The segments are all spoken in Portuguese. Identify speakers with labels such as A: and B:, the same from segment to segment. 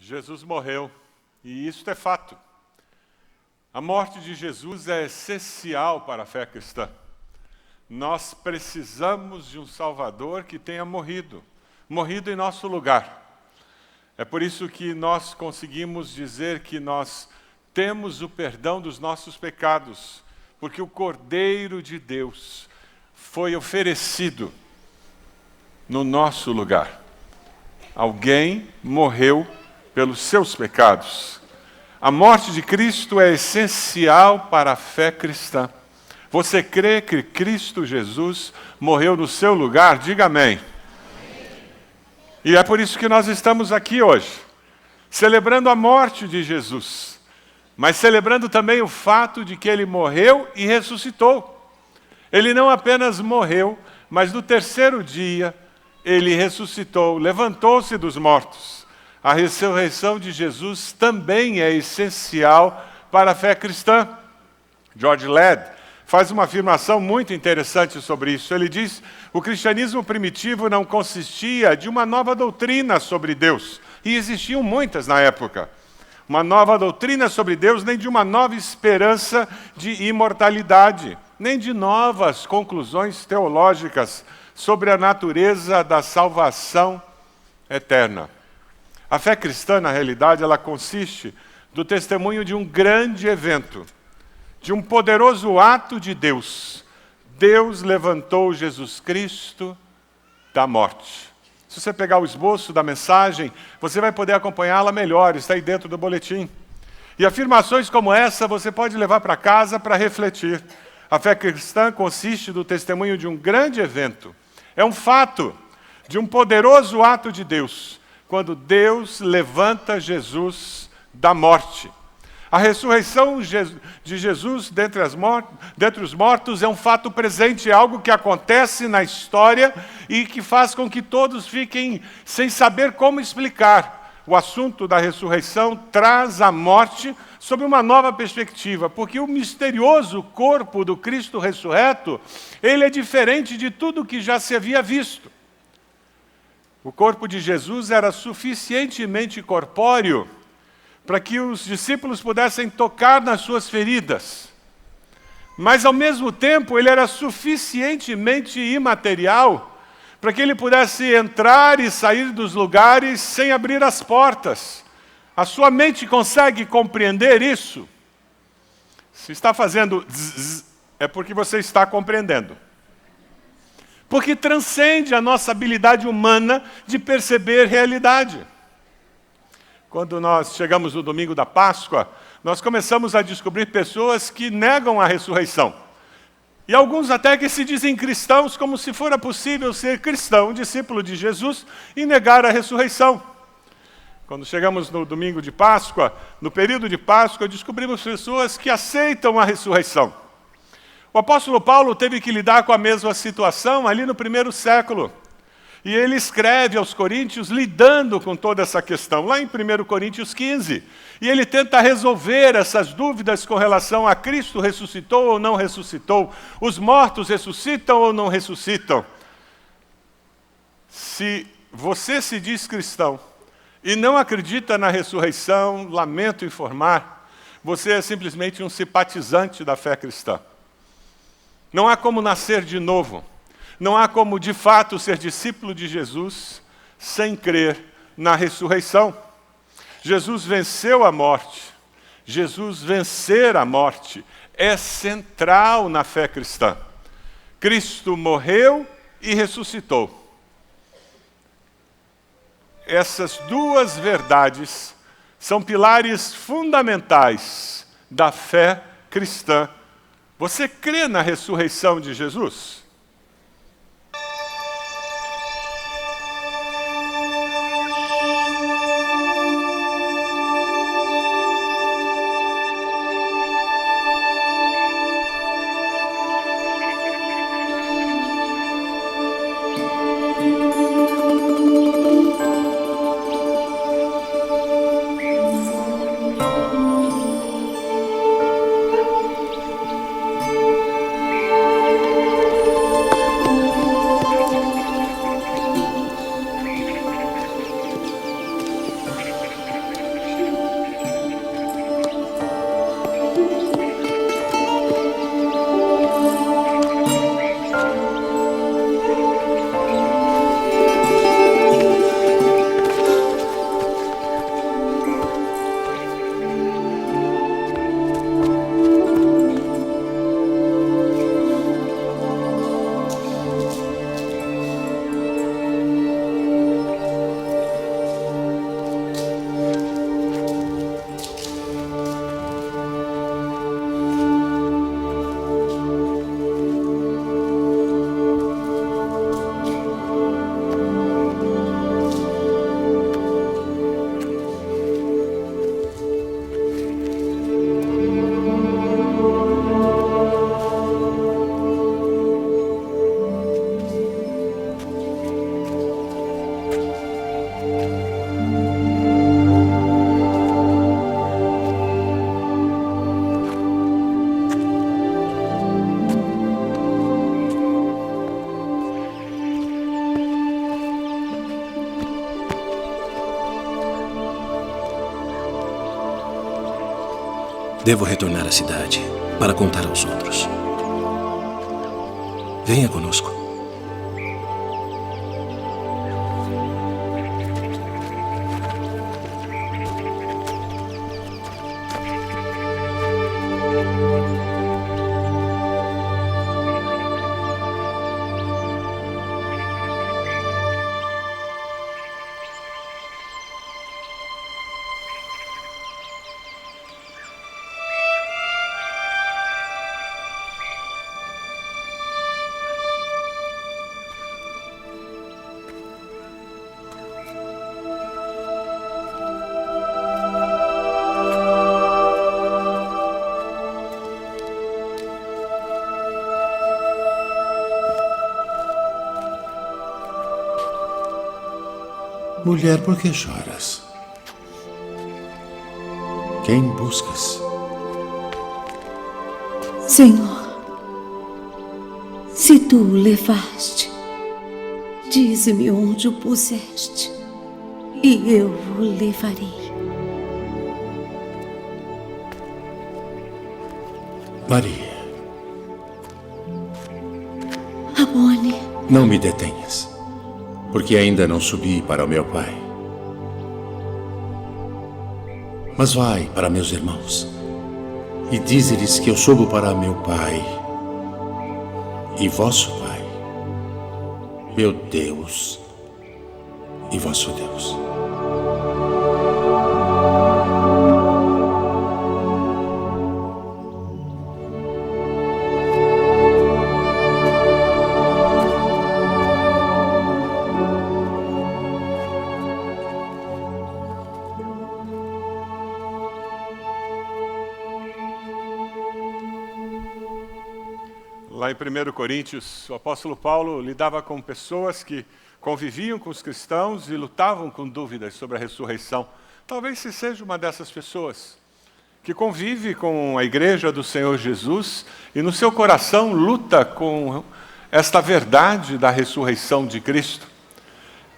A: Jesus morreu, e isso é fato. A morte de Jesus é essencial para a fé cristã. Nós precisamos de um Salvador que tenha morrido em nosso lugar. É por isso que nós conseguimos dizer que nós temos o perdão dos nossos pecados, porque o Cordeiro de Deus foi oferecido no nosso lugar. Alguém morreu pelos seus pecados. A morte de Cristo é essencial para a fé cristã. Você crê que Cristo Jesus morreu no seu lugar? Diga amém. E é por isso que nós estamos aqui hoje, celebrando a morte de Jesus, mas celebrando também o fato de que ele morreu e ressuscitou. Ele não apenas morreu, mas no terceiro dia ele ressuscitou, levantou-se dos mortos. A ressurreição de Jesus também é essencial para a fé cristã. George Ladd faz uma afirmação muito interessante sobre isso. Ele diz: o cristianismo primitivo não consistia de uma nova doutrina sobre Deus, e existiam muitas na época. Uma nova doutrina sobre Deus, nem de uma nova esperança de imortalidade, nem de novas conclusões teológicas sobre a natureza da salvação eterna. A fé cristã, na realidade, ela consiste do testemunho de um grande evento, de um poderoso ato de Deus. Deus levantou Jesus Cristo da morte. Se você pegar o esboço da mensagem, você vai poder acompanhá-la melhor, está aí dentro do boletim. E afirmações como essa você pode levar para casa para refletir. A fé cristã consiste do testemunho de um grande evento. É um fato, de um poderoso ato de Deus, quando Deus levanta Jesus da morte. A ressurreição de Jesus dentre os mortos é um fato presente, é algo que acontece na história e que faz com que todos fiquem sem saber como explicar. O assunto da ressurreição traz a morte sob uma nova perspectiva, porque o misterioso corpo do Cristo ressurreto, ele é diferente de tudo que já se havia visto. O corpo de Jesus era suficientemente corpóreo para que os discípulos pudessem tocar nas suas feridas. Mas, ao mesmo tempo, ele era suficientemente imaterial para que ele pudesse entrar e sair dos lugares sem abrir as portas. A sua mente consegue compreender isso? Se está fazendo zzz, é porque você está compreendendo. Porque transcende a nossa habilidade humana de perceber realidade. Quando nós chegamos no domingo da Páscoa, nós começamos a descobrir pessoas que negam a ressurreição. E alguns até que se dizem cristãos, como se fora possível ser cristão, discípulo de Jesus, e negar a ressurreição. Quando chegamos no domingo de Páscoa, no período de Páscoa, descobrimos pessoas que aceitam a ressurreição. O apóstolo Paulo teve que lidar com a mesma situação ali no primeiro século. E ele escreve aos Coríntios lidando com toda essa questão, lá em 1 Coríntios 15. E ele tenta resolver essas dúvidas com relação a Cristo ressuscitou ou não ressuscitou, os mortos ressuscitam ou não ressuscitam. Se você se diz cristão e não acredita na ressurreição, lamento informar, você é simplesmente um simpatizante da fé cristã. Não há como nascer de novo. Não há como, de fato, ser discípulo de Jesus sem crer na ressurreição. Jesus venceu a morte. Jesus vencer a morte é central na fé cristã. Cristo morreu e ressuscitou. Essas duas verdades são pilares fundamentais da fé cristã. Você crê na ressurreição de Jesus?
B: Devo retornar à cidade para contar aos outros. Venha conosco.
C: Mulher, por que choras? Quem buscas?
D: Senhor, se tu o levaste, dize-me onde o puseste, e eu o levarei.
C: Maria,
D: Rabboni,
C: não me detenhas, porque ainda não subi para o meu Pai. Mas vai para meus irmãos e dize-lhes que eu subo para meu Pai e vosso Pai, meu Deus e vosso Deus.
A: Lá em 1 Coríntios, o apóstolo Paulo lidava com pessoas que conviviam com os cristãos e lutavam com dúvidas sobre a ressurreição. Talvez você seja uma dessas pessoas que convive com a igreja do Senhor Jesus e no seu coração luta com esta verdade da ressurreição de Cristo.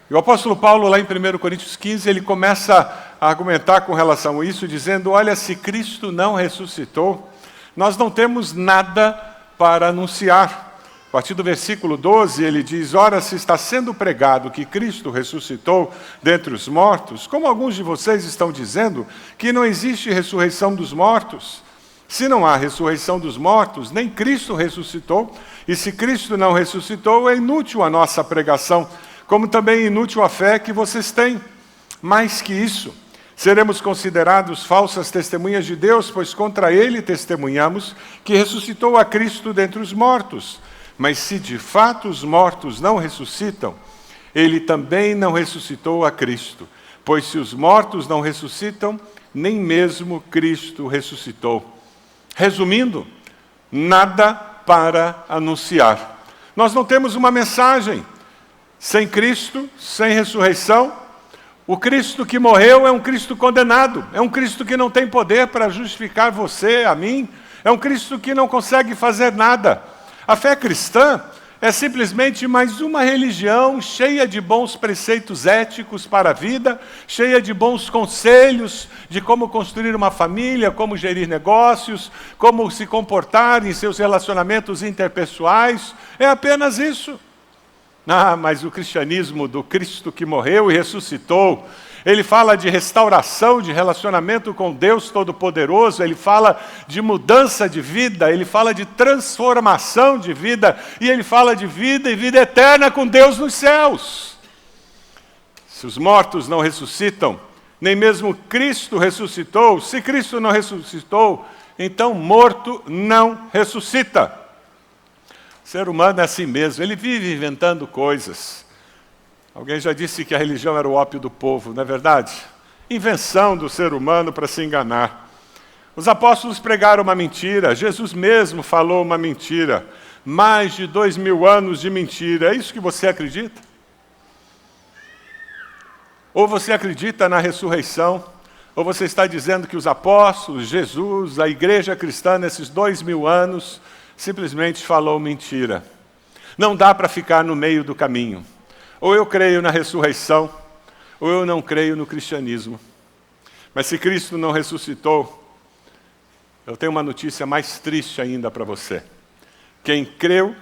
A: E o apóstolo Paulo, lá em 1 Coríntios 15, ele começa a argumentar com relação a isso, dizendo, olha, se Cristo não ressuscitou, nós não temos nada para anunciar. A partir do versículo 12, ele diz, ora, se está sendo pregado que Cristo ressuscitou dentre os mortos, como alguns de vocês estão dizendo que não existe ressurreição dos mortos? Se não há ressurreição dos mortos, nem Cristo ressuscitou, e se Cristo não ressuscitou, é inútil a nossa pregação, como também é inútil a fé que vocês têm. Mais que isso, seremos considerados falsas testemunhas de Deus, pois contra ele testemunhamos que ressuscitou a Cristo dentre os mortos. Mas se de fato os mortos não ressuscitam, ele também não ressuscitou a Cristo. Pois se os mortos não ressuscitam, nem mesmo Cristo ressuscitou. Resumindo, nada para anunciar. Nós não temos uma mensagem. Sem Cristo, sem ressurreição, o Cristo que morreu é um Cristo condenado, é um Cristo que não tem poder para justificar você, a mim, é um Cristo que não consegue fazer nada. A fé cristã é simplesmente mais uma religião cheia de bons preceitos éticos para a vida, cheia de bons conselhos de como construir uma família, como gerir negócios, como se comportar em seus relacionamentos interpessoais. É apenas isso. Ah, mas o cristianismo do Cristo que morreu e ressuscitou, ele fala de restauração, de relacionamento com Deus Todo-Poderoso, ele fala de mudança de vida, ele fala de transformação de vida, e ele fala de vida e vida eterna com Deus nos céus. Se os mortos não ressuscitam, nem mesmo Cristo ressuscitou, se Cristo não ressuscitou, então morto não ressuscita. O ser humano é assim mesmo, ele vive inventando coisas. Alguém já disse que a religião era o ópio do povo, não é verdade? Invenção do ser humano para se enganar. Os apóstolos pregaram uma mentira, Jesus mesmo falou uma mentira. Mais de 2000 anos de mentira, é isso que você acredita? Ou você acredita na ressurreição, ou você está dizendo que os apóstolos, Jesus, a igreja cristã nesses 2000 anos, simplesmente falou mentira. Não dá para ficar no meio do caminho. Ou eu creio na ressurreição, ou eu não creio no cristianismo. Mas se Cristo não ressuscitou, eu tenho uma notícia mais triste ainda para você. Quem creu,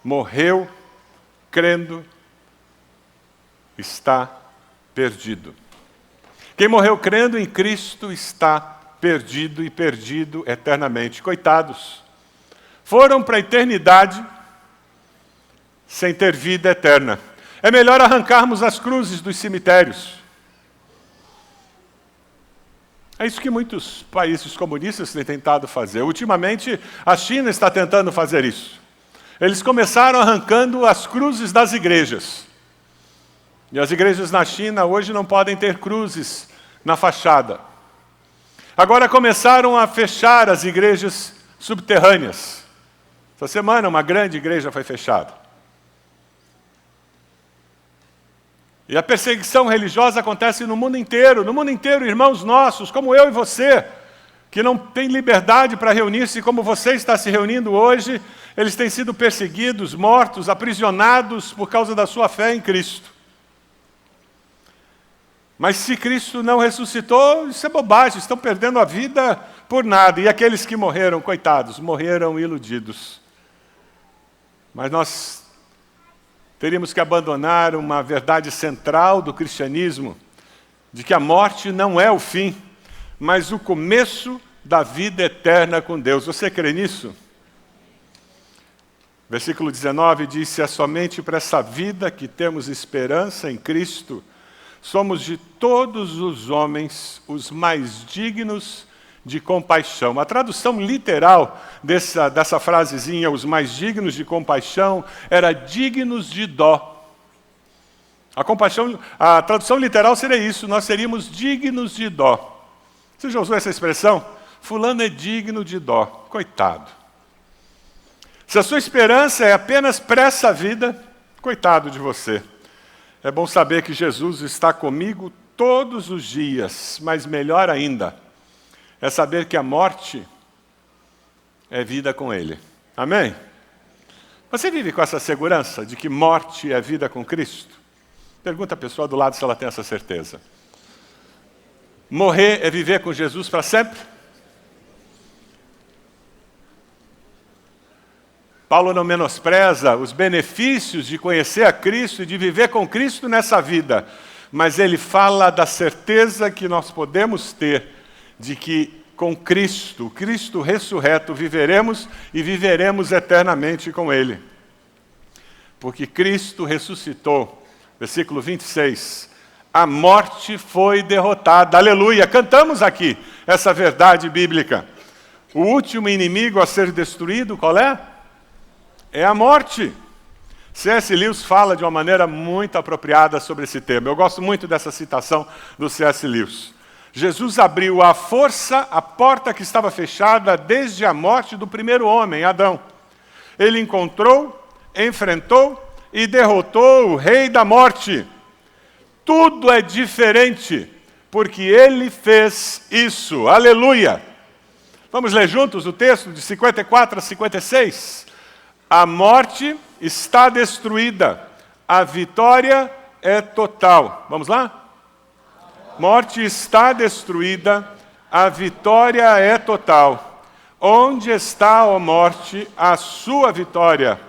A: morreu, crendo, está perdido. Quem morreu crendo em Cristo está perdido e perdido eternamente. Coitados, foram para a eternidade sem ter vida eterna. É melhor arrancarmos as cruzes dos cemitérios. É isso que muitos países comunistas têm tentado fazer. Ultimamente, a China está tentando fazer isso. Eles começaram arrancando as cruzes das igrejas. E as igrejas na China hoje não podem ter cruzes na fachada. Agora começaram a fechar as igrejas subterrâneas. Essa semana uma grande igreja foi fechada. E a perseguição religiosa acontece no mundo inteiro, irmãos nossos, como eu e você, que não têm liberdade para reunir-se como você está se reunindo hoje, eles têm sido perseguidos, mortos, aprisionados por causa da sua fé em Cristo. Mas se Cristo não ressuscitou, isso é bobagem, estão perdendo a vida por nada. E aqueles que morreram, coitados, morreram iludidos. Mas nós teríamos que abandonar uma verdade central do cristianismo, de que a morte não é o fim, mas o começo da vida eterna com Deus. Você crê nisso? Versículo 19 diz: se é somente para essa vida que temos esperança em Cristo, somos de todos os homens os mais dignos de compaixão. A tradução literal dessa frasezinha, os mais dignos de compaixão, era dignos de dó. A tradução literal seria isso, nós seríamos dignos de dó. Você já usou essa expressão? Fulano é digno de dó. Coitado. Se a sua esperança é apenas para essa vida, coitado de você. É bom saber que Jesus está comigo todos os dias, mas melhor ainda, é saber que a morte é vida com Ele. Amém? Você vive com essa segurança de que morte é vida com Cristo? Pergunta a pessoa do lado se ela tem essa certeza. Morrer é viver com Jesus para sempre? Paulo não menospreza os benefícios de conhecer a Cristo e de viver com Cristo nessa vida, mas ele fala da certeza que nós podemos ter de que com Cristo, Cristo ressurreto, viveremos e viveremos eternamente com Ele. Porque Cristo ressuscitou, versículo 26, a morte foi derrotada. Aleluia! Cantamos aqui essa verdade bíblica. O último inimigo a ser destruído, qual é? É a morte. C.S. Lewis fala de uma maneira muito apropriada sobre esse tema. Eu gosto muito dessa citação do C.S. Lewis. Jesus abriu à força a porta que estava fechada desde a morte do primeiro homem, Adão. Ele encontrou, enfrentou e derrotou o rei da morte. Tudo é diferente, porque ele fez isso. Aleluia! Vamos ler juntos o texto de 54 a 56? A morte está destruída, a vitória é total. Vamos lá? Morte está destruída, a vitória é total. Onde está, ó morte, a sua vitória?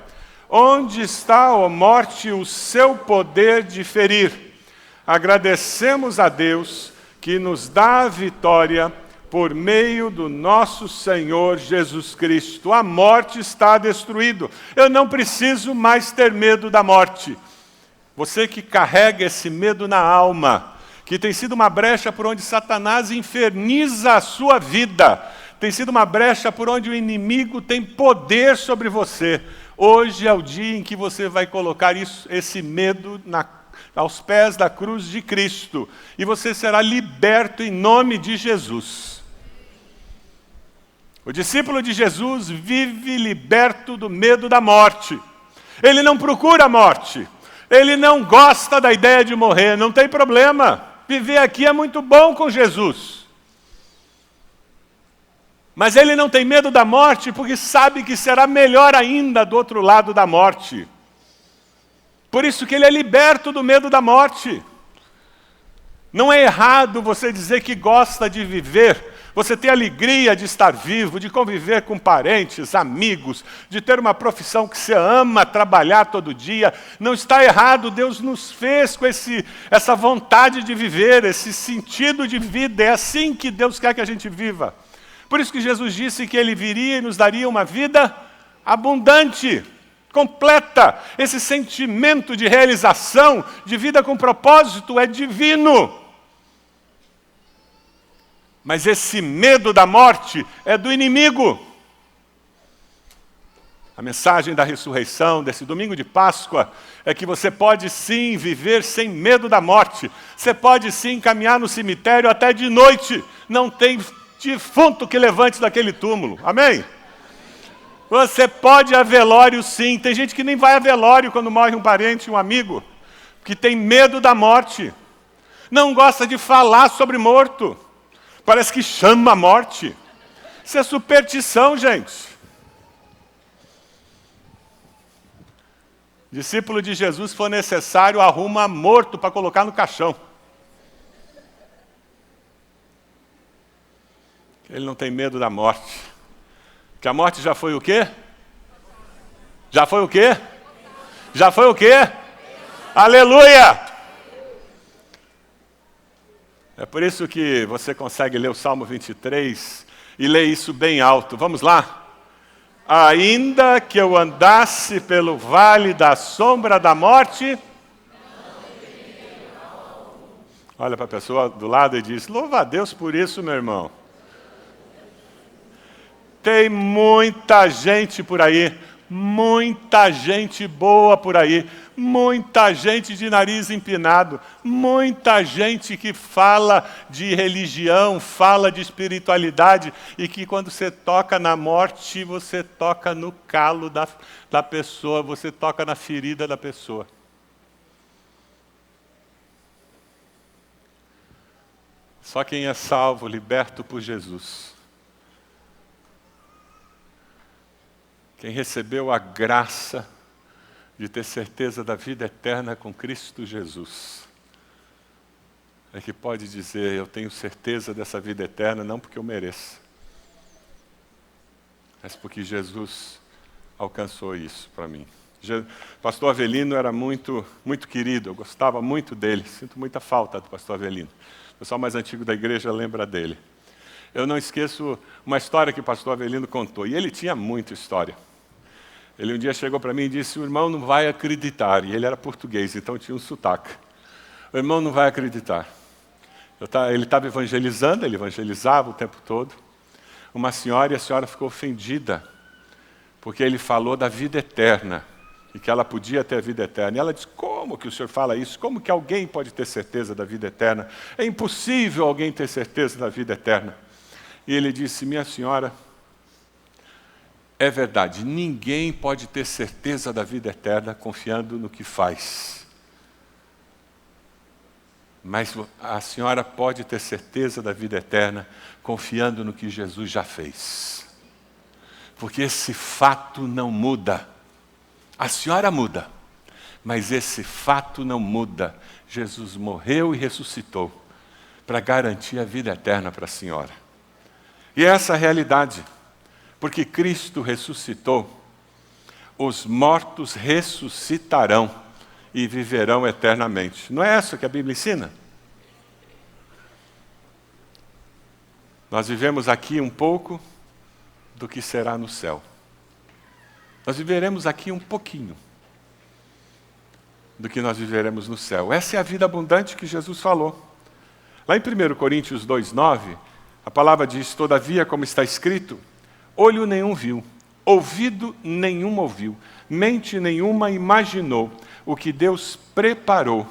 A: Onde está, ó morte, o seu poder de ferir? Agradecemos a Deus que nos dá a vitória por meio do nosso Senhor Jesus Cristo. A morte está destruída. Eu não preciso mais ter medo da morte. Você que carrega esse medo na alma, que tem sido uma brecha por onde Satanás inferniza a sua vida, tem sido uma brecha por onde o inimigo tem poder sobre você. Hoje é o dia em que você vai colocar esse medo aos pés da cruz de Cristo, e você será liberto em nome de Jesus. O discípulo de Jesus vive liberto do medo da morte. Ele não procura a morte. Ele não gosta da ideia de morrer. Não tem problema. Viver aqui é muito bom com Jesus. Mas ele não tem medo da morte porque sabe que será melhor ainda do outro lado da morte. Por isso que ele é liberto do medo da morte. Não é errado você dizer que gosta de viver. Você ter alegria de estar vivo, de conviver com parentes, amigos, de ter uma profissão que você ama trabalhar todo dia. Não está errado, Deus nos fez com essa vontade de viver, esse sentido de vida. É assim que Deus quer que a gente viva. Por isso que Jesus disse que Ele viria e nos daria uma vida abundante, completa. Esse sentimento de realização, de vida com propósito é divino. Mas esse medo da morte é do inimigo. A mensagem da ressurreição, desse domingo de Páscoa, é que você pode sim viver sem medo da morte. Você pode sim caminhar no cemitério até de noite. Não tem defunto que levante daquele túmulo. Amém? Você pode ir a velório sim. Tem gente que nem vai a velório quando morre um parente, um amigo, que tem medo da morte. Não gosta de falar sobre morto. Parece que chama a morte. Isso é superstição, gente. Discípulo de Jesus, se for necessário, arruma morto para colocar no caixão. Ele não tem medo da morte. Porque a morte já foi o quê? Já foi o quê? Já foi o quê? Aleluia! É por isso que você consegue ler o Salmo 23 e ler isso bem alto. Vamos lá? Ainda que eu andasse pelo vale da sombra da morte... Olha para a pessoa do lado e diz, louva a Deus por isso, meu irmão. Tem muita gente por aí, muita gente boa por aí, muita gente de nariz empinado, muita gente que fala de religião, fala de espiritualidade, e que quando você toca na morte, você toca no calo da pessoa, você toca na ferida da pessoa. Só quem é salvo, liberto por Jesus, quem recebeu a graça de ter certeza da vida eterna com Cristo Jesus, é que pode dizer, eu tenho certeza dessa vida eterna, não porque eu mereço, mas porque Jesus alcançou isso para mim. Pastor Avelino era muito querido, eu gostava muito dele, sinto muita falta do pastor Avelino. O pessoal mais antigo da igreja lembra dele. Eu não esqueço uma história que o pastor Avelino contou, e ele tinha muita história. Ele um dia chegou para mim e disse, o irmão não vai acreditar, e ele era português, então tinha um sotaque. O irmão não vai acreditar. Ele estava evangelizando, ele evangelizava o tempo todo. Uma senhora, e a senhora ficou ofendida, porque ele falou da vida eterna, e que ela podia ter a vida eterna. E ela disse, como que o senhor fala isso? Como que alguém pode ter certeza da vida eterna? É impossível alguém ter certeza da vida eterna. E ele disse, minha senhora, é verdade, ninguém pode ter certeza da vida eterna confiando no que faz. Mas a senhora pode ter certeza da vida eterna confiando no que Jesus já fez. Porque esse fato não muda. A senhora muda, mas esse fato não muda. Jesus morreu e ressuscitou para garantir a vida eterna para a senhora. E é essa a realidade. Porque Cristo ressuscitou, os mortos ressuscitarão e viverão eternamente. Não é isso que a Bíblia ensina? Nós vivemos aqui um pouco do que será no céu. Nós viveremos aqui um pouquinho do que nós viveremos no céu. Essa é a vida abundante que Jesus falou. Lá em 1 Coríntios 2,9, a palavra diz, todavia, como está escrito, olho nenhum viu, ouvido nenhum ouviu, mente nenhuma imaginou o que Deus preparou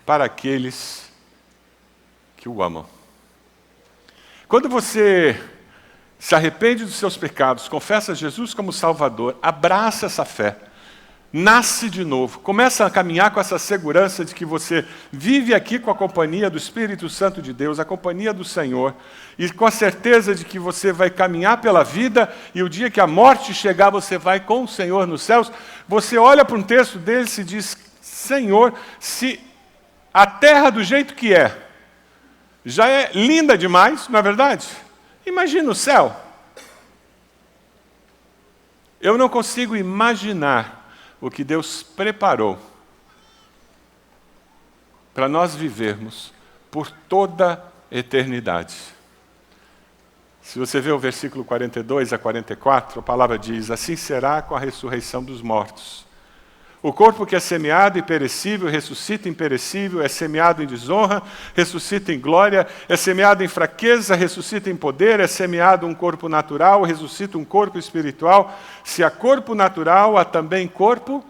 A: para aqueles que o amam. Quando você se arrepende dos seus pecados, confessa Jesus como Salvador, abraça essa fé, nasce de novo, começa a caminhar com essa segurança de que você vive aqui com a companhia do Espírito Santo de Deus, a companhia do Senhor, e com a certeza de que você vai caminhar pela vida, e o dia que a morte chegar, você vai com o Senhor nos céus. Você olha para um texto dele e diz, Senhor, se a terra do jeito que é, já é linda demais, não é verdade? Imagina o céu. Eu não consigo imaginar o que Deus preparou para nós vivermos por toda a eternidade. Se você vê o versículo 42 a 44, a palavra diz: assim será com a ressurreição dos mortos. O corpo que é semeado e perecível ressuscita imperecível, é semeado em desonra, ressuscita em glória, é semeado em fraqueza, ressuscita em poder, é semeado um corpo natural, ressuscita um corpo espiritual. Se há corpo natural, há também corpo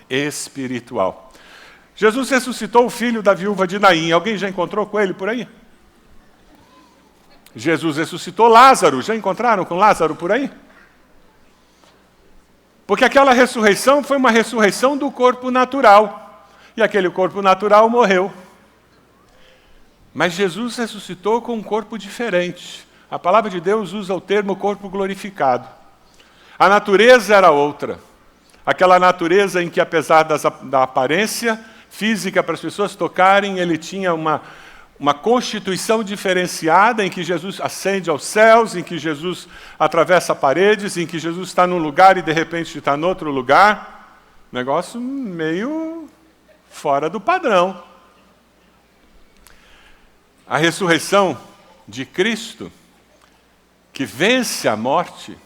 A: espiritual. Jesus ressuscitou o filho da viúva de Naim. Alguém já encontrou com ele por aí? Jesus ressuscitou Lázaro. Já encontraram com Lázaro por aí? Porque aquela ressurreição foi uma ressurreição do corpo natural. E aquele corpo natural morreu. Mas Jesus ressuscitou com um corpo diferente. A palavra de Deus usa o termo corpo glorificado. A natureza era outra. Aquela natureza em que, apesar da aparência física para as pessoas tocarem, ele tinha uma constituição diferenciada, em que Jesus ascende aos céus, em que Jesus atravessa paredes, em que Jesus está num lugar e de repente está em outro lugar. Negócio meio fora do padrão. A ressurreição de Cristo, que vence a morte,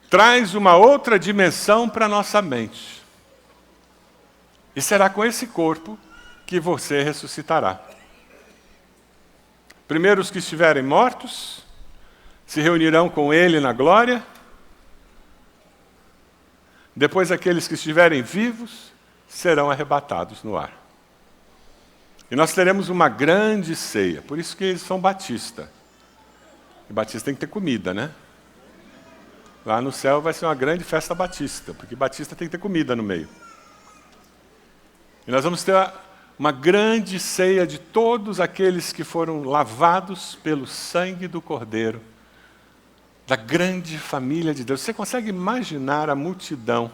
A: traz uma outra dimensão para a nossa mente. E será com esse corpo que você ressuscitará. Primeiro, os que estiverem mortos se reunirão com ele na glória. Depois, aqueles que estiverem vivos serão arrebatados no ar. E nós teremos uma grande ceia. Por isso que eles são batista. E batista tem que ter comida, né? Lá no céu vai ser uma grande festa batista, porque batista tem que ter comida no meio. E nós vamos ter uma grande ceia de todos aqueles que foram lavados pelo sangue do Cordeiro, da grande família de Deus. Você consegue imaginar a multidão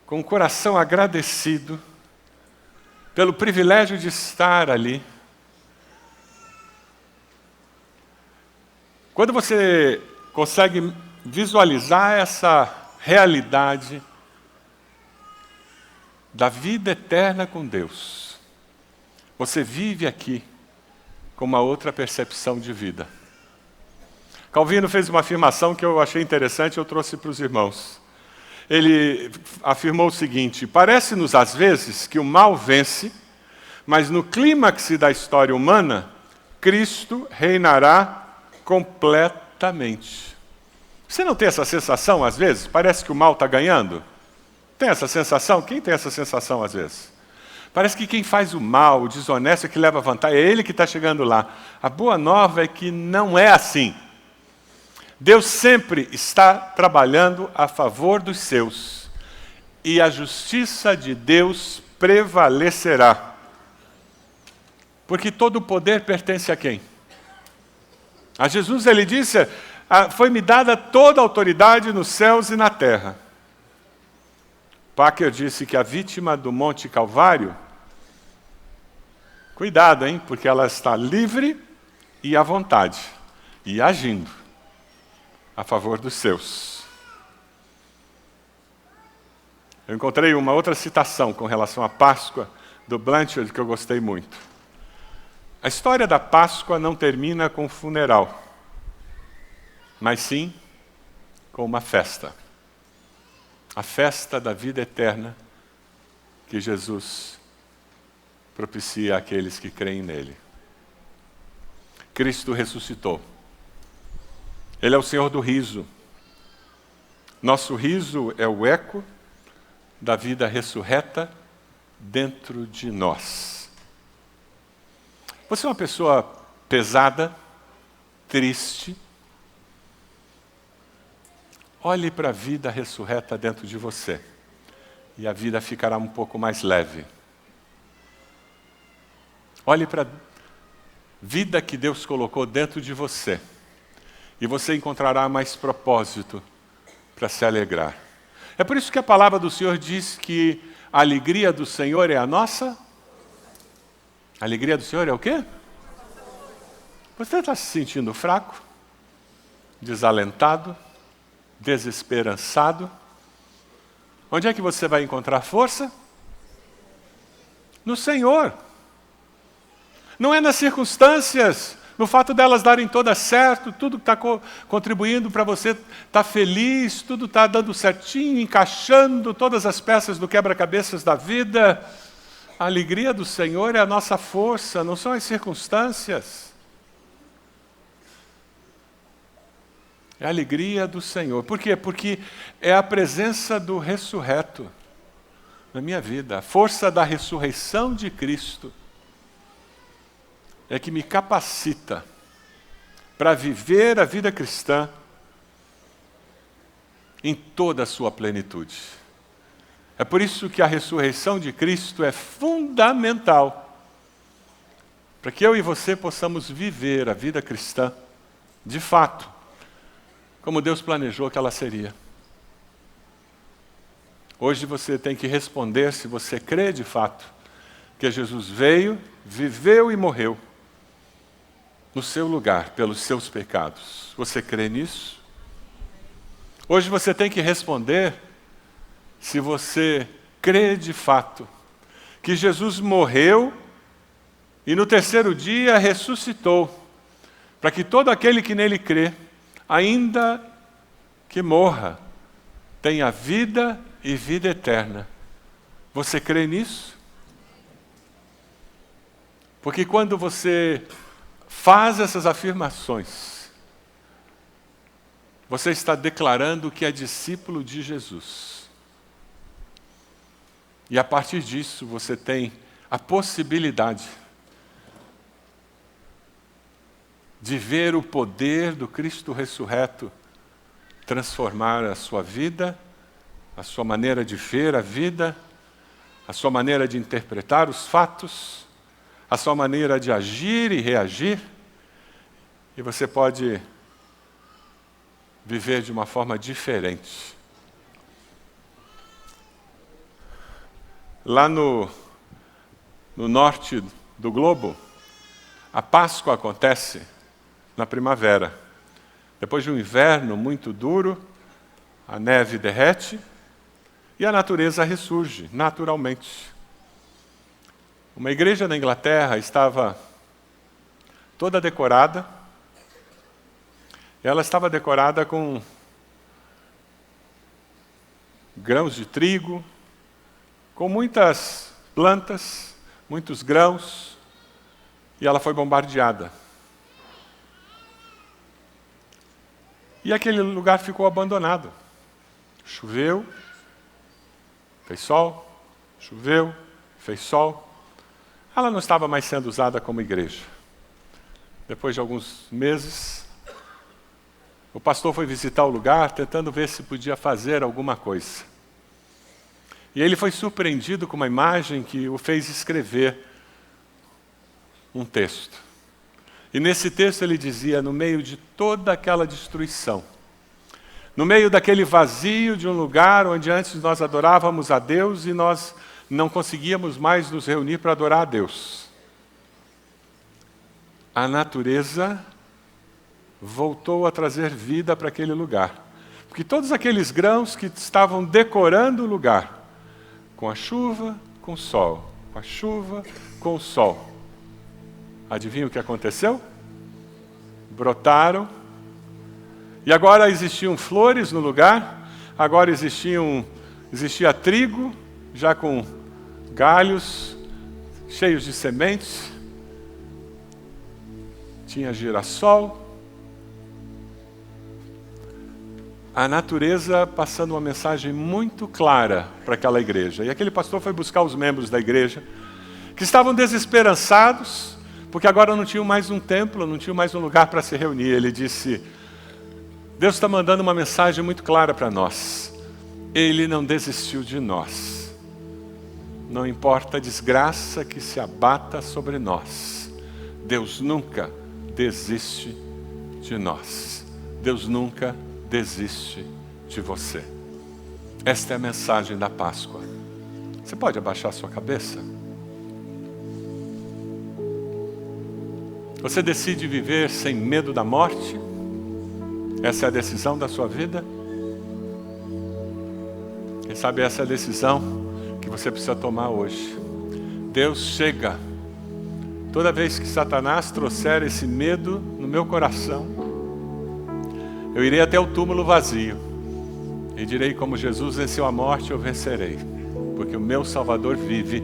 A: com o coração agradecido pelo privilégio de estar ali? Quando você consegue visualizar essa realidade da vida eterna com Deus, você vive aqui com uma outra percepção de vida. Calvino fez uma afirmação que eu achei interessante, eu trouxe para os irmãos. Ele afirmou o seguinte: parece-nos às vezes que o mal vence, mas no clímax da história humana, Cristo reinará completamente. Você não tem essa sensação às vezes? Parece que o mal está ganhando? Tem essa sensação? Quem tem essa sensação às vezes? Parece que quem faz o mal, o desonesto, é que leva vantagem, é ele que está chegando lá. A boa nova é que não é assim. Deus sempre está trabalhando a favor dos seus. E a justiça de Deus prevalecerá. Porque todo o poder pertence a quem? A Jesus. Ele disse: foi-me dada toda a autoridade nos céus e na terra. Packer disse que a vítima do Monte Calvário, cuidado, hein, porque ela está livre e à vontade, e agindo a favor dos seus. Eu encontrei uma outra citação com relação à Páscoa, do Blanchard, que eu gostei muito. A história da Páscoa não termina com um funeral, mas sim com uma festa. A festa da vida eterna que Jesus propicia àqueles que creem nele. Cristo ressuscitou. Ele é o Senhor do riso. Nosso riso é o eco da vida ressurreta dentro de nós. Você é uma pessoa pesada, triste? Olhe para a vida ressurreta dentro de você e a vida ficará um pouco mais leve. Olhe para a vida que Deus colocou dentro de você e você encontrará mais propósito para se alegrar. É por isso que a palavra do Senhor diz que a alegria do Senhor é a nossa... A alegria do Senhor é o quê? Você está se sentindo fraco, desalentado, desesperançado? Onde é que você vai encontrar força? No Senhor. Não é nas circunstâncias, no fato delas darem todas certo, tudo está contribuindo para você estar feliz, tudo está dando certinho, encaixando todas as peças do quebra-cabeças da vida. A alegria do Senhor é a nossa força, não são as circunstâncias. É a alegria do Senhor. Por quê? Porque é a presença do ressurreto na minha vida, a força da ressurreição de Cristo é que me capacita para viver a vida cristã em toda a sua plenitude. É por isso que a ressurreição de Cristo é fundamental para que eu e você possamos viver a vida cristã de fato, como Deus planejou que ela seria. Hoje você tem que responder se você crê de fato que Jesus veio, viveu e morreu no seu lugar, pelos seus pecados. Você crê nisso? Hoje você tem que responder se você crê de fato que Jesus morreu e no terceiro dia ressuscitou, para que todo aquele que nele crê, ainda que morra, tenha vida e vida eterna. Você crê nisso? Porque quando você faz essas afirmações, você está declarando que é discípulo de Jesus. E a partir disso você tem a possibilidade de ver o poder do Cristo ressurreto transformar a sua vida, a sua maneira de ver a vida, a sua maneira de interpretar os fatos, a sua maneira de agir e reagir, e você pode viver de uma forma diferente. Lá no norte do globo, a Páscoa acontece na primavera. Depois de um inverno muito duro, a neve derrete e a natureza ressurge naturalmente. Uma igreja na Inglaterra estava toda decorada. Ela estava decorada com grãos de trigo, com muitas plantas, muitos grãos, e ela foi bombardeada. E aquele lugar ficou abandonado. Choveu, fez sol, choveu, fez sol. Ela não estava mais sendo usada como igreja. Depois de alguns meses, o pastor foi visitar o lugar, tentando ver se podia fazer alguma coisa. E ele foi surpreendido com uma imagem que o fez escrever um texto. E nesse texto ele dizia, no meio de toda aquela destruição, no meio daquele vazio de um lugar onde antes nós adorávamos a Deus e nós não conseguíamos mais nos reunir para adorar a Deus, a natureza voltou a trazer vida para aquele lugar. Porque todos aqueles grãos que estavam decorando o lugar, com a chuva, com o sol, com a chuva, com o sol, adivinha o que aconteceu? Brotaram, e agora existiam flores no lugar, agora existia trigo, já com galhos cheios de sementes, tinha girassol, a natureza passando uma mensagem muito clara para aquela igreja. E aquele pastor foi buscar os membros da igreja, que estavam desesperançados, porque agora não tinham mais um templo, não tinham mais um lugar para se reunir. Ele disse, Deus está mandando uma mensagem muito clara para nós. Ele não desistiu de nós. Não importa a desgraça que se abata sobre nós, Deus nunca desiste de nós. Deus nunca desiste de você. Esta é a mensagem da Páscoa. Você pode abaixar sua cabeça? Você decide viver sem medo da morte? Essa é a decisão da sua vida? Quem sabe essa é a decisão que você precisa tomar hoje. Deus chega. Toda vez que Satanás trouxer esse medo no meu coração, eu irei até o túmulo vazio e direi: como Jesus venceu a morte, eu vencerei. Porque o meu Salvador vive,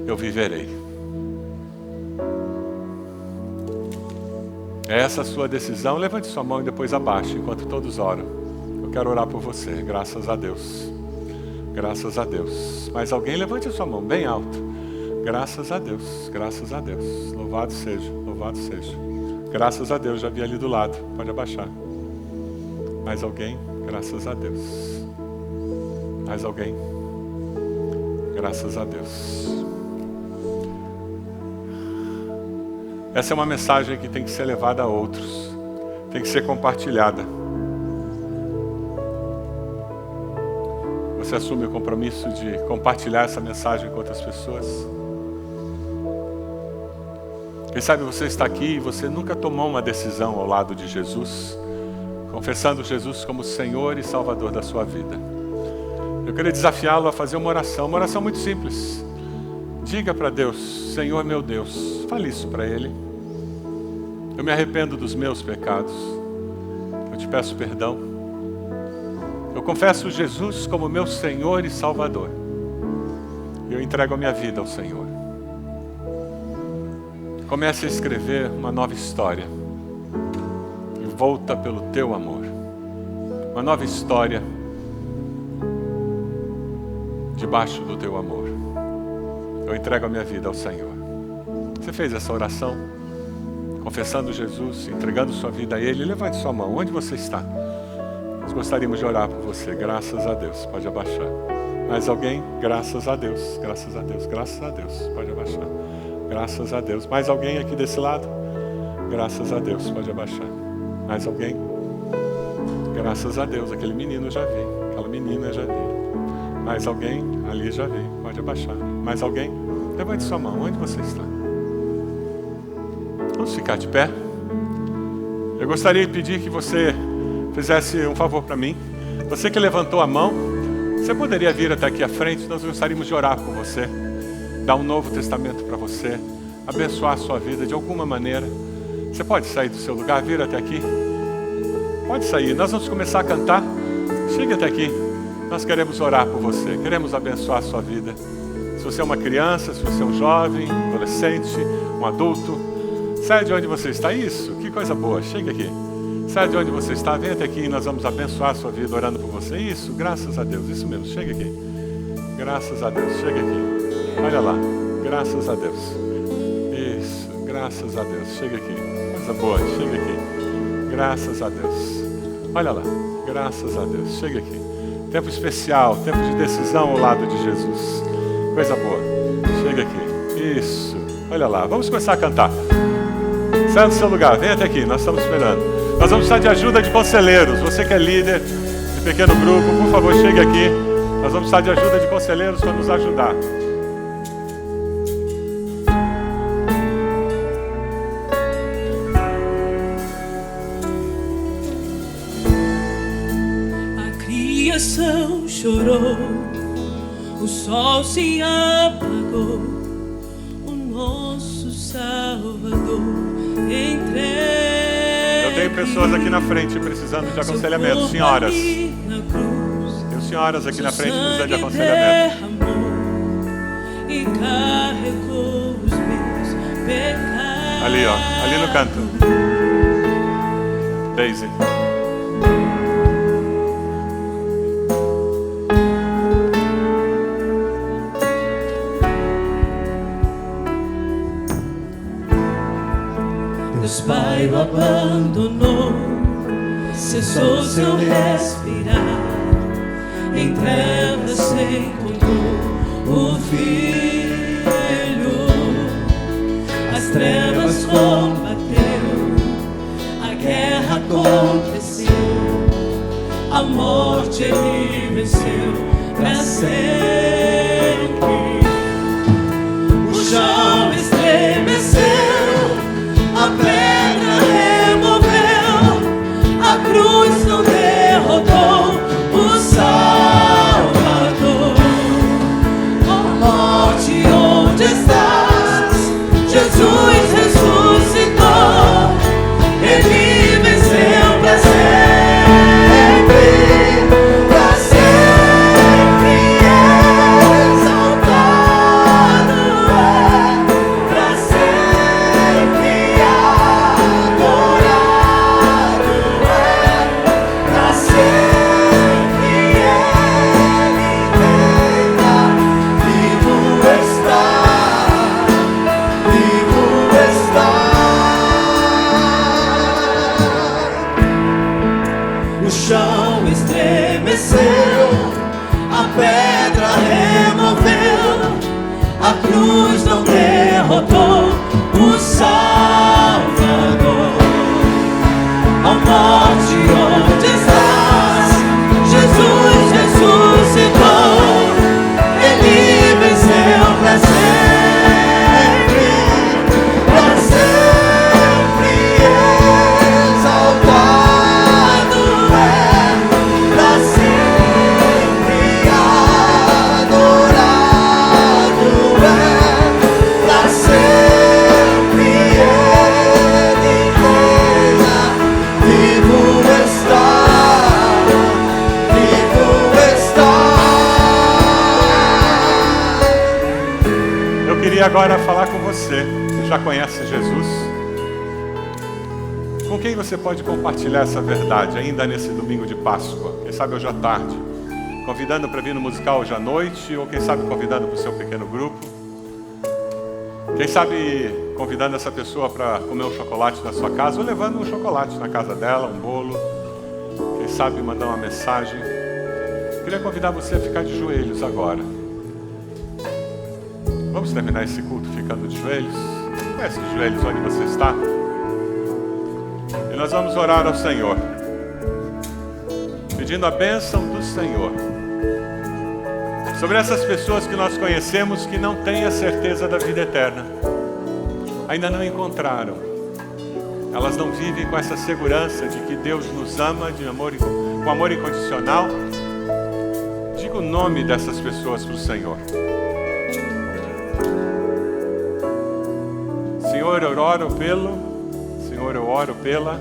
A: eu viverei. É essa a sua decisão? Levante sua mão e depois abaixe, enquanto todos oram. Eu quero orar por você, graças a Deus. Graças a Deus. Mais alguém? Levante a sua mão bem alto. Graças a Deus, graças a Deus. Louvado seja, louvado seja. Graças a Deus, já vi ali do lado. Pode abaixar. Mais alguém? Graças a Deus. Mais alguém? Graças a Deus. Essa é uma mensagem que tem que ser levada a outros. Tem que ser compartilhada. Você assume o compromisso de compartilhar essa mensagem com outras pessoas? Quem sabe você está aqui e você nunca tomou uma decisão ao lado de Jesus, confessando Jesus como Senhor e Salvador da sua vida. Eu queria desafiá-lo a fazer uma oração muito simples. Diga para Deus: Senhor meu Deus, fale isso para Ele. Eu me arrependo dos meus pecados. Eu te peço perdão. Eu confesso Jesus como meu Senhor e Salvador. Eu entrego a minha vida ao Senhor. Comece a escrever uma nova história. Envolta pelo teu amor. Uma nova história debaixo do teu amor. Eu entrego a minha vida ao Senhor. Você fez essa oração? Confessando Jesus, entregando sua vida a Ele? Levante sua mão. Onde você está? Nós gostaríamos de orar por você. Graças a Deus. Pode abaixar. Mais alguém? Graças a Deus. Graças a Deus. Graças a Deus. Pode abaixar. Graças a Deus. Mais alguém aqui desse lado? Graças a Deus. Pode abaixar. Mais alguém? Graças a Deus. Aquele menino já vi. Aquela menina já vi. Mais alguém? Ali já vi. Pode abaixar. Mais alguém? Levante sua mão. Onde você está? Vamos ficar de pé. Eu gostaria de pedir que você fizesse um favor para mim. Você que levantou a mão, você poderia vir até aqui à frente? Nós gostaríamos de orar por você, dar um novo testamento para você, abençoar a sua vida de alguma maneira. Você pode sair do seu lugar, vir até aqui? Pode sair, nós vamos começar a cantar. Chegue até aqui. Nós queremos orar por você, queremos abençoar a sua vida. Se você é uma criança, se você é um jovem, adolescente, um adulto, sai de onde você está. Isso, que coisa boa, chega aqui. Sai de onde você está, vem até aqui e nós vamos abençoar a sua vida orando por você. Isso, graças a Deus, isso mesmo, chega aqui. Graças a Deus, chega aqui. Olha lá, graças a Deus. Isso, graças a Deus, chega aqui. Coisa boa, chega aqui. Graças a Deus. Olha lá, graças a Deus, chega aqui. Tempo especial, tempo de decisão ao lado de Jesus. Coisa boa, chega aqui. Isso, olha lá, vamos começar a cantar. Sai do seu lugar, vem até aqui, nós estamos esperando. Nós vamos precisar de ajuda de conselheiros. Você que é líder de pequeno grupo, por favor, chegue aqui. Nós vamos precisar de ajuda de conselheiros para nos ajudar.
E: A criação chorou, o sol se apagou, o nosso Salvador entregue.
A: Tem pessoas aqui na frente precisando de aconselhamento. Senhoras. Tem senhoras aqui na frente precisando de aconselhamento.
E: E carregou os meus pecados.
A: Ali, ó. Ali no canto. Daisy.
E: Deus Pai o abandonou, cessou seu respirar, em trevas se encontrou o Filho. As trevas combateu, a guerra aconteceu, a morte ele venceu pra sempre. O chão estremeceu, a
A: com quem você pode compartilhar essa verdade ainda nesse domingo de Páscoa? Quem sabe hoje à tarde, convidando para vir no musical hoje à noite, ou quem sabe convidando para o seu pequeno grupo. Quem sabe convidando essa pessoa para comer um chocolate na sua casa, ou levando um chocolate na casa dela, um bolo. Quem sabe mandar uma mensagem. Queria convidar você a ficar de joelhos agora. Vamos terminar esse culto ficando de joelhos? Comece de joelhos onde você está. E nós vamos orar ao Senhor, pedindo a bênção do Senhor sobre essas pessoas que nós conhecemos que não têm a certeza da vida eterna. Ainda não encontraram. Elas não vivem com essa segurança de que Deus nos ama com amor incondicional. Diga o nome dessas pessoas para o Senhor. Senhor, eu oro pelo. Senhor, eu oro pela.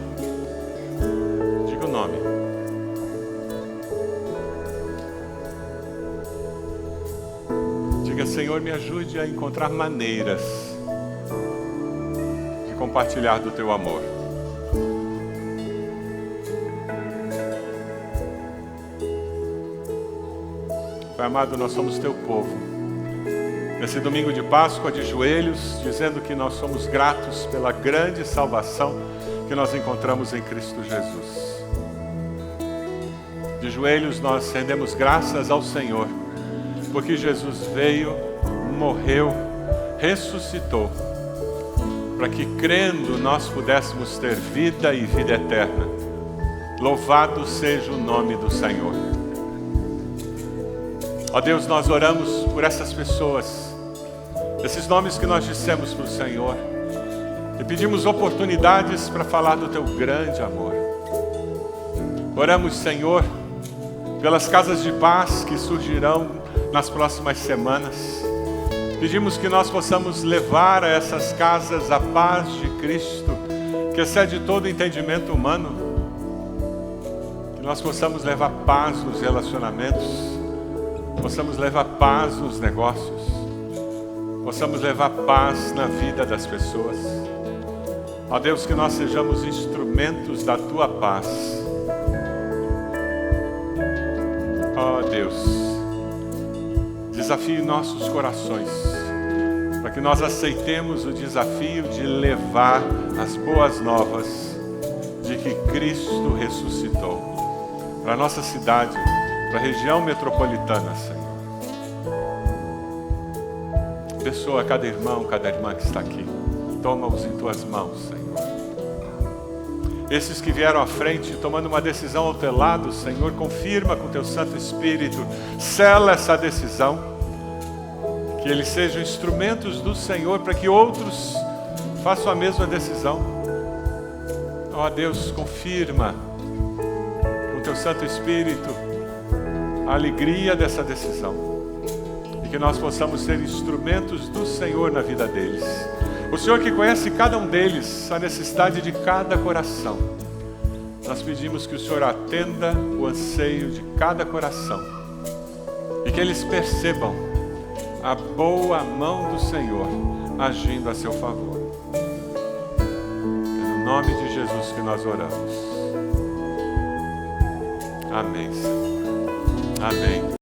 A: Diga o nome. Diga, Senhor, me ajude a encontrar maneiras de compartilhar do teu amor. Pai amado, nós somos teu povo. Nesse domingo de Páscoa, de joelhos, dizendo que nós somos gratos pela grande salvação que nós encontramos em Cristo Jesus. De joelhos nós rendemos graças ao Senhor, porque Jesus veio, morreu, ressuscitou, para que crendo nós pudéssemos ter vida e vida eterna. Louvado seja o nome do Senhor. Ó Deus, nós oramos por essas pessoas, esses nomes que nós dissemos para o Senhor, e pedimos oportunidades para falar do teu grande amor. Oramos, Senhor, pelas casas de paz que surgirão nas próximas semanas. Pedimos que nós possamos levar a essas casas a paz de Cristo, que excede todo entendimento humano. Que nós possamos levar paz nos relacionamentos, possamos levar paz nos negócios, possamos levar paz na vida das pessoas. Ó Deus, que nós sejamos instrumentos da tua paz. Ó Deus, desafie nossos corações, para que nós aceitemos o desafio de levar as boas novas de que Cristo ressuscitou para a nossa cidade, para a região metropolitana, Senhor. Abençoa cada irmão, cada irmã que está aqui. Toma-os em tuas mãos, Senhor. Esses que vieram à frente, tomando uma decisão ao teu lado, Senhor, confirma com teu Santo Espírito, sela essa decisão, que eles sejam instrumentos do Senhor para que outros façam a mesma decisão. Ó Deus, confirma com teu Santo Espírito a alegria dessa decisão, e que nós possamos ser instrumentos do Senhor na vida deles. O Senhor que conhece cada um deles, a necessidade de cada coração. Nós pedimos que o Senhor atenda o anseio de cada coração e que eles percebam a boa mão do Senhor agindo a seu favor. É no nome de Jesus que nós oramos. Amém, Senhor. Amém.